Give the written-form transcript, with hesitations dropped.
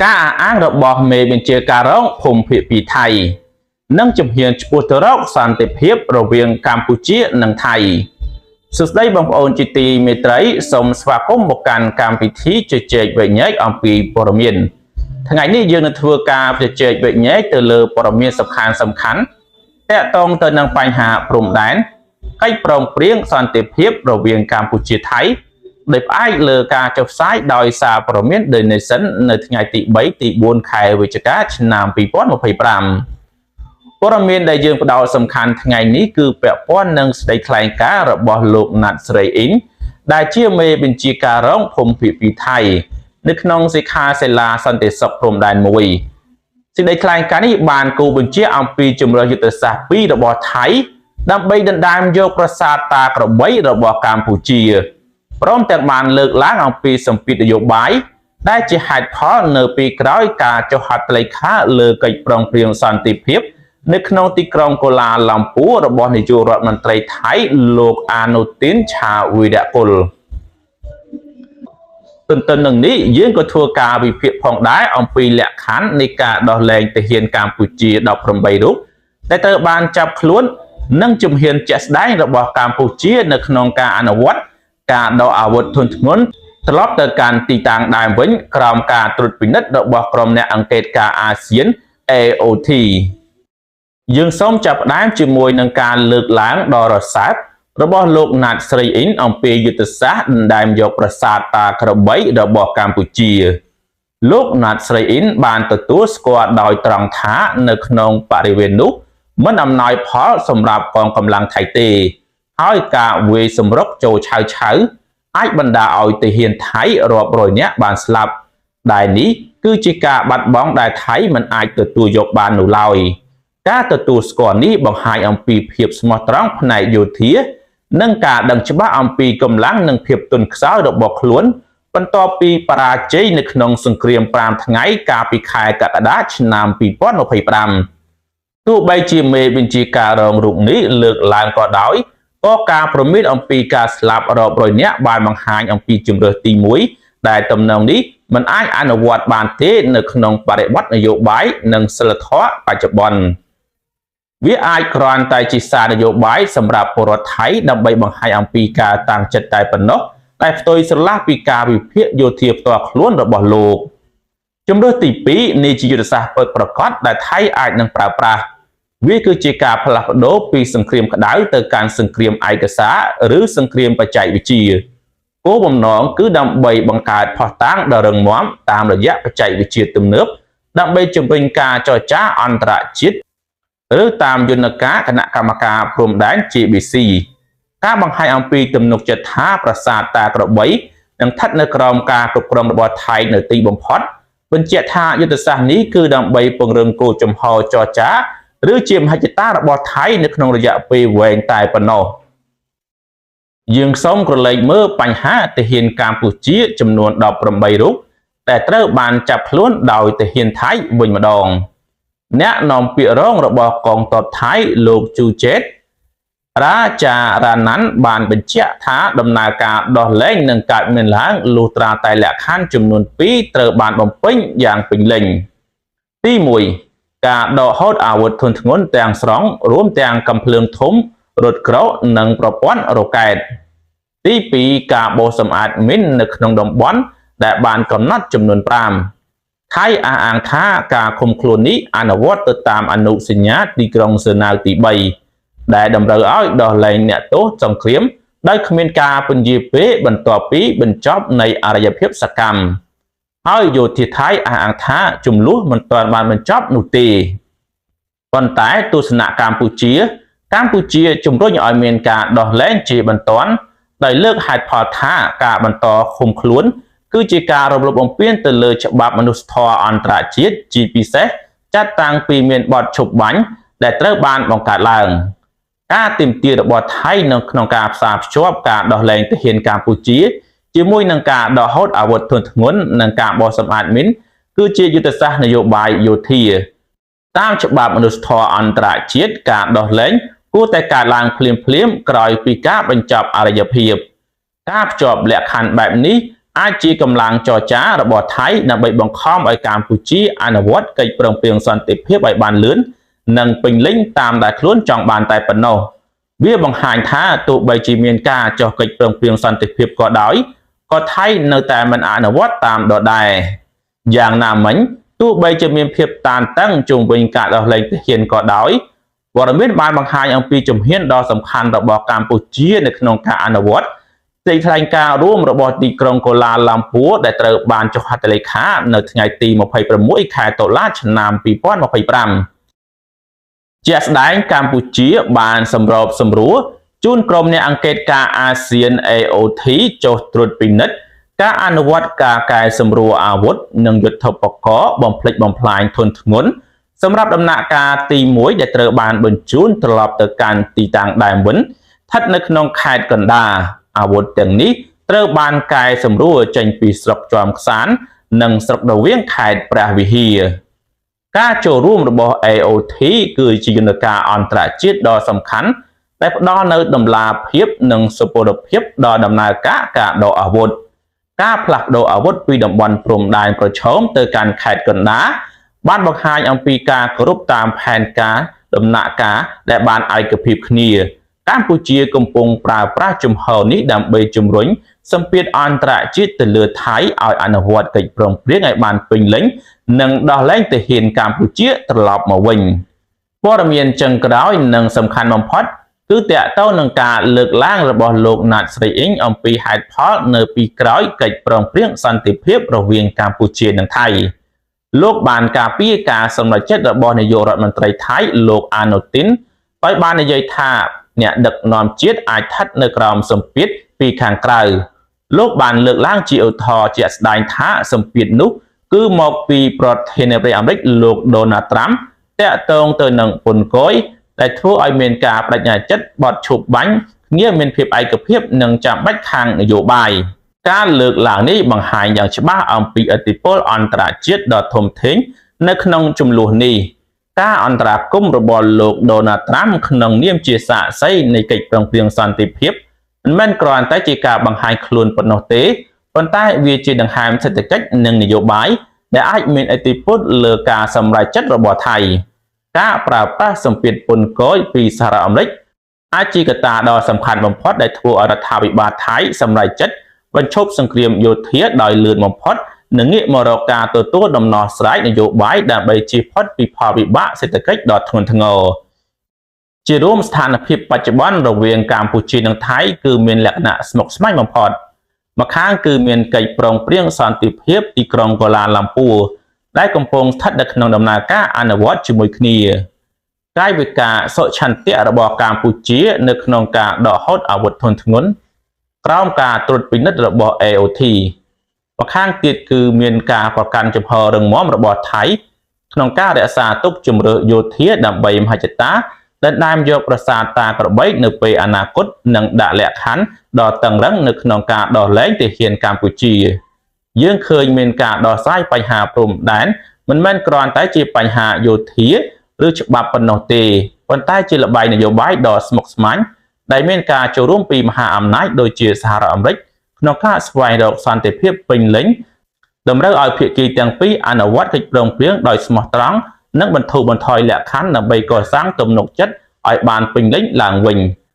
ការអះអាងរបស់មេបញ្ជាការរងភូមិភាគពីថៃនិងជំហានឆ្ពោះទៅរកសន្តិភាពរវាងកម្ពុជានិងថៃសួស្តីបងប្អូនជាទីមេត្រីសូមស្វាគមន៍មកកាន់កម្មវិធីជជែកវែកញែកអំពីព័ត៌មានថ្ងៃនេះយើងនឹងធ្វើការជជែកវែកញែកទៅលើព័ត៌មានសំខាន់ទាក់ទងទៅនឹងបញ្ហាព្រំដែនកិច្ចព្រមព្រៀងសន្តិភាពរវាងកម្ពុជាថៃដោយផ្អែកលើការចុះផ្សាយដោយសារព័ត៌មាន The Nation នៅថ្ងៃទី3ទី4ខែវិច្ឆិកាឆ្នាំ2025ព័ត៌មានដែលយើងផ្ដោតសំខាន់ថ្ងៃនេះគឺពាក់ព័ន្ធនឹងសេចក្តីថ្លែងការណ៍របស់លោកណាត់ស្រីអ៊ីនដែលជាមេបញ្ជាការរងភូមិភាគពីថៃនៅក្នុងសិក្ខាសាលាសន្តិសុខព្រំដែនមួយសេចក្តីថ្លែងការណ៍នេះបានគូបញ្ជាអំពីជំរឿនយុទ្ធសាស្ត្រ2របស់ថៃដើម្បីដណ្ដើមយកប្រាសាទតាក្របីរបស់កម្ពុជាព្រមទាំងបានលើកឡើងអំពីសម្ពាធនយោបាយដែលជាហេតុផលនៅពេលក្រោយការចុះហត្ថលេខាលើកិច្ចព្រមព្រៀងសន្តិភាពនៅក្នុងទីក្រុងកូឡាឡាំពួររបស់នាយករដ្ឋមន្ត្រីថៃលោកអានូទីនឆាវីរៈគុលទន្ទឹមនឹងនេះយើងក៏ធ្វើការវិភាគផងដែរអំពីលក្ខខណ្ឌនៃការដោះលែងទាហានកម្ពុជា18រូបដែលត្រូវបានចាប់ខ្លួននិងជំហានជាក់ស្ដែងរបស់កម្ពុជានៅក្នុងការអនុវត្តការដកអាវុធធុនធ្ងន់ត្រឡប់ទៅកាន់ទីតាំងដើមវិញក្រោមការត្រួតពិនិត្យរបស់ក្រុមអ្នកអង្កេតការណ៍អាស៊ាន AOT យើងសូមចាប់ផ្ដើមជាមួយនឹងការលើកឡើងដ៏រសើបរបស់លោកណាត់ស្រីអ៊ីនអំពីយុទ្ធសាស្ត្រដណ្ដើមយកប្រាសាទតាក្របីរបស់កម្ពុជាលោកណាត់ស្រីអ៊ីនបានទទួលស្គាល់ដោយត្រង់ថានៅក្នុងបរិវេណនោះមិនអំណោយផលសម្រាប់កងកម្លាំងថៃទេហើយការវាយសម្រុកចូលឆៅអាចបណ្ដាលឲ្យទាហានថៃរាប់រយនាក់បានស្លាប់ដែលនេះគឺជាការបាត់បង់ដែលថៃមិនអាចទទួលយកបាននោះឡើយការទទួលស្គាល់នេះបង្ហាញអំពីភាពស្មោះត្រង់ផ្នែកយោធានិងការដឹងច្បាស់អំពីកម្លាំងនិងភាពទន់ខ្សោយរបស់ខ្លួនបន្ទាប់ពីបរាជ័យនៅក្នុងសង្គ្រាម5ថ្ងៃកាលពីខែកក្កដាឆ្នាំ2025ទោះបីជាមេបញ្ជាការរងរូបនេះលើកឡើងក៏ដោយក៏ការប្រមានអំពីការស្លាប់រាប់រយនាក់បានបង្ហាញអំពីជំរឿនទី1ដែលតំណងនេះមិនអាចអនុវត្តបានទេនៅក្នុងបរិបទនយោបាយនិងសិលធម៌បច្ចុប្បន្នវាអាចគ្រាន់តែជាសារនយោបាយសម្រាប់ពលរដ្ឋថៃដើម្បីបង្ហាញអំពីការតាំងចិត្តតែប៉ុណ្ណោះតែផ្ទុយស្រឡះពីការវិភាគយោធាផ្ទាល់ខ្លួនរបស់លោកជំរឿនទី2នេះជាយុទ្ធសាស្ត្រពិតប្រាកដដែលថៃអាចនឹងប្រើប្រាស់វាគឺជាការផ្លាស់ប្ដូរពីសង្គ្រាមក្តៅទៅកាន់សង្គ្រាមឯកសារឬសង្គ្រាមបច្ចេកវិទ្យាគោលបំណងគឺដើម្បីបង្កើតភស្តុតាងដ៏រឹងមាំតាមរយៈបច្ចេកវិទ្យាទំនើបដើម្បីជំរុញការចរចាអន្តរជាតិឬតាមយន្តការគណៈកម្មការព្រំដែន JBC ការបង្ហាញអំពីទំនុកចិត្តថាប្រាសាទតាក្របីនឹងស្ថិតនៅក្រោមការគ្រប់គ្រងរបស់ថៃនៅទីបំផុតបញ្ជាក់ថាយុទ្ធសាស្ត្រនេះគឺដើម្បីពង្រឹងគោលចំហចរចាឬជាមហិច្ឆតារបស់ថៃនៅក្នុងរយៈពេលវែងតែប៉ុណ្ណោះយើងសូមក្រឡេកមើលបញ្ហាទាហានកម្ពុជាចំនួន18រូបដែលត្រូវបានចាប់ខ្លួនដោយទាហានថៃវិញម្ដងអ្នកនាំពាក្យរងរបស់កងទ័ពថៃលោកជូជេតរាចារ៉ាណាន់បានបញ្ជាក់ថាដំណើរការដោះលែងនឹងកើតមានឡើងលុះត្រាតែលក្ខខណ្ឌចំនួន2ត្រូវបានបំពេញយ៉ាងពេញលេញទី1ការដកហូតអាវុធធុនធ្ងន់ទាំងស្រុងរួមទាំងកាំភ្លើងធំរថក្រោកនិងប្រព័ន្ធរ៉ុកែតទី2ការបោសសម្អាតមីននៅក្នុងតំបន់ដែលបានកំណត់ចំនួន5ថៃអះអាងថាការឃុំខ្លួននេះអនុវត្តទៅតាមអនុសញ្ញាទីក្រុងសឺណាវទី3ដែលតម្រូវឲ្យដោះលែងអ្នកទោសសង្គ្រាមដោយគ្មានការពន្យាពេលបន្ទាប់ពីបញ្ចប់នៃអរិយភាពសកម្មហើយយោធាថៃអះអាងថាចំនួនមិនទាន់បានបញ្ចប់នោះទេប៉ុន្តែទស្សនៈកម្ពុជាជំរុញឲ្យមានការដោះលែងជាបន្ទាន់ដោយលើកហេតុផលថាការបន្តឃុំខ្លួនគឺជាការរំលោភបំពានទៅលើច្បាប់មនុស្សធម៌អន្តរជាតិជាពិសេសចាត់តាំងពីមានបទឈប់បាញ់ដែលត្រូវបានបង្កើតឡើងការទាមទាររបស់ថៃនៅក្នុងការផ្សារភ្ជាប់ការដោះលែងទាហានកម្ពុជាជាមួយនឹងការដកហូតអាវុធធុនធ្ងន់និងការបោសសម្អាតមីនគឺជាយុទ្ធសាស្ត្រនយោបាយយោធាតាមច្បាប់មនុស្សធម៌អន្តរជាតិការដោះលែងគួរតែកើតឡើងភ្លាមក្រោយពីការបញ្ចប់អរិយភាពការភ្ជាប់លក្ខខណ្ឌបែបនេះ អាចជាកម្លាំងចរចារបស់ថៃដើម្បីបង្ខំឲ្យកម្ពុជាអនុវត្តកិច្ចព្រមព្រៀងសន្តិភាពឲ្យបានលឿននិងពេញលេញតាមដែលខ្លួនចង់បានតែប៉ុណ្ណោះវាបង្ហាញថាទោះបីជាមានការចុះកិច្ចព្រមព្រៀងសន្តិភាពក៏ដោយក៏ថៃនៅតែមិនអនុវត្តតាមដដែលយ៉ាងណាមិញទោះបីជាមានភាពតានតឹងជុំវិញការដោះលែងទាហានក៏ដោយព័ត៌មានបានបង្ហាញអំពីជំហានដ៏សំខាន់របស់កម្ពុជានៅក្នុងការអនុវត្តសេចក្តីថ្លែងការណ៍រួមរបស់ទីក្រុងកូឡាឡាំពួរដែលត្រូវបានចុះហត្ថលេខានៅថ្ងៃទី26ខែតុលាឆ្នាំ2025ជាក់ស្ដែងកម្ពុជាបានសម្របសម្រួលជូនក្រុមអ្នកអង្កេតការណ៍អាស៊ាន AOT ចុះត្រួតពិនិត្យការអនុវត្តការកែសម្រួលអាវុធនិងយុទ្ធបកបំផ្លិចបំផ្លាញធនធ្ងន់សម្រាប់ដំណាក់កាលទី1ដែលត្រូវបានបញ្ជូនត្រឡប់ទៅកាន់ទីតាំងដើមវិញស្ថិតនៅក្នុងខេត្តកណ្ដាលអាវុធទាំងនេះត្រូវបានកែសម្រួលចេញពីស្រុកជាំខ្សាននិងស្រុករវៀងខេត្តព្រះវិហារការចូលរួមរបស់ AOT គឺជាយន្តការអន្តរជាតិដ៏សំខាន់ដែលផ្ដល់នូវតម្លាភាពនិងសុពលភាពដល់ដំណើរការដកអាវុធការផ្លាស់ប្ដូរអាវុធពីតំបន់ព្រំដែនប្រឈមទៅកាន់ខេត្តកណ្ដាលបានបង្ហាញអំពីការគោរពតាមផែនការដំណាក់កាលដែលបានឯកភាពគ្នាកម្ពុជាកំពុងប្រើប្រាស់ជំហរនេះដើម្បីជំរុញសម្ពាធអន្តរជាតិទៅលើថៃឲ្យអនុវត្តកិច្ចព្រមព្រៀងឲ្យបានពេញលេញនិងដោះលែងទាហានកម្ពុជាត្រឡប់មកវិញព័ត៌មានចុងក្រោយនិងសំខាន់បំផុតគឺទាក់ទងនឹងការលើកឡើងរបស់លោកណាតស្រីអ៊ីងអំពីហេតុផលនៅពីក្រោយកិច្ចព្រមព្រៀងសន្តិភាពរវាងកម្ពុជានិងថៃលោកបានការពារការសម្រេចចិត្តរបស់នាយករដ្ឋមន្ត្រីថៃលោកអាណូទីនដោយបាននិយាយថាអ្នកដឹកនាំជាតិអាចស្ថិតនៅក្រោមសម្ពាធពីខាងក្រៅលោកបានលើកឡើងជាឧទាហរណ៍ជាក់ស្ដែងថាសម្ពាធនោះគឺមកពីប្រធានាធិបតីអាមេរិកលោកដូណាល់ត្រាំតាក់ទងទៅនឹងពន្ធគយដែលធ្វើឲ្យមានការបដិញ្ញាចិត្តបត់ឈប់បាញ់គ្នាមានភាពឯកភាពនិងចាំបាច់ខាងនយោបាយការលើកឡើងនេះបង្ហាញយ៉ាងច្បាស់អំពីឥទ្ធិពលអន្តរជាតិដ៏ធំធេងនៅក្នុងចំនួននេះការអន្តរាគមន៍របស់លោកដូណាល់ត្រាំក្នុងនាមជាសាក្សីនៃកិច្ចព្រមព្រៀងសន្តិភាពមិនមែនគ្រាន់តែជាការបង្ហាញខ្លួនប៉ុណ្ណោះទេប៉ុន្តែវាជាដង្ហើមសេដ្ឋកិច្ចនិងនយោបាយដែលអាចមានឥទ្ធិពលលើការសម្រេចចិត្តរបស់ថៃការប្រើប្រាស់សម្ពាធពន្ធគយពីសហរដ្ឋអាមេរិកអាចជាកត្តាដ៏សំខាន់បំផុតដែលធ្វើឲ្យរដ្ឋាភិបាលថៃសម្រេចចិត្តបញ្ឈប់សង្គ្រាមយោធាដោយលឿនបំផុតនិងងាកមករកការទទួលដំណោះស្រាយនយោបាយដើម្បីជៀសផុតពីផលវិបាកសេដ្ឋកិច្ចដ៏ធ្ងន់ធ្ងរជារួមស្ថានភាពបច្ចុប្បន្នរវាងកម្ពុជានិងថៃគឺមានលក្ខណៈស្មុគស្មាញបំផុតម្ខាងគឺមានកិច្ចព្រមព្រៀងសន្តិភាពទីក្រុងកូឡាឡាំពួរដែលកំពុងស្ថិតនៅក្នុងដំណើរការអនុវត្តជាមួយគ្នាកាយវិការសុឆន្ទៈរបស់កម្ពុជានៅក្នុងការដកហូតអាវុធធនធ្ងន់ក្រោមការត្រួតពិនិត្យរបស់ AOT ម្ខាងទៀតគឺមានការប្រកាន់ចំហរឹងមាំរបស់ថៃក្នុងការរក្សាទុកជម្រើសយោធាដើម្បីមហិច្ឆតាដណ្ដើមយកប្រាសាទតាក្របីនៅពេលអនាគតនិងដាក់លក្ខខណ្ឌដ៏តឹងរ៉ឹងនៅក្នុងការដោះលែងទាហានកម្ពុជាយើងឃើញមានការដោះស្រាយបញ្ហាព្រំដែនមិនមែនគ្រាន់តែជាបញ្ហាយោធាឬច្បាប់ប៉ុណ្ណោះទេប៉ុន្តែជាល្បែងនយោបាយដ៏ស្មុគស្មាញដែលមានការចូលរួមពីមហាអំណាចដូចជាសហរដ្ឋអាមេរិកក្នុងការស្វែងរកសន្តិភាពពេញលេញតម្រូវឲ្យភាគីទាំងពីរអនុវត្តកិច្ចព្រមព្រៀងដោយស្មោះត្រង់និងបន្ធូរបន្ថយលក្ខខណ្ឌដើម្បីកសាងទំនុកចិត្តឲ្យបានពេញលេញឡើងវិញ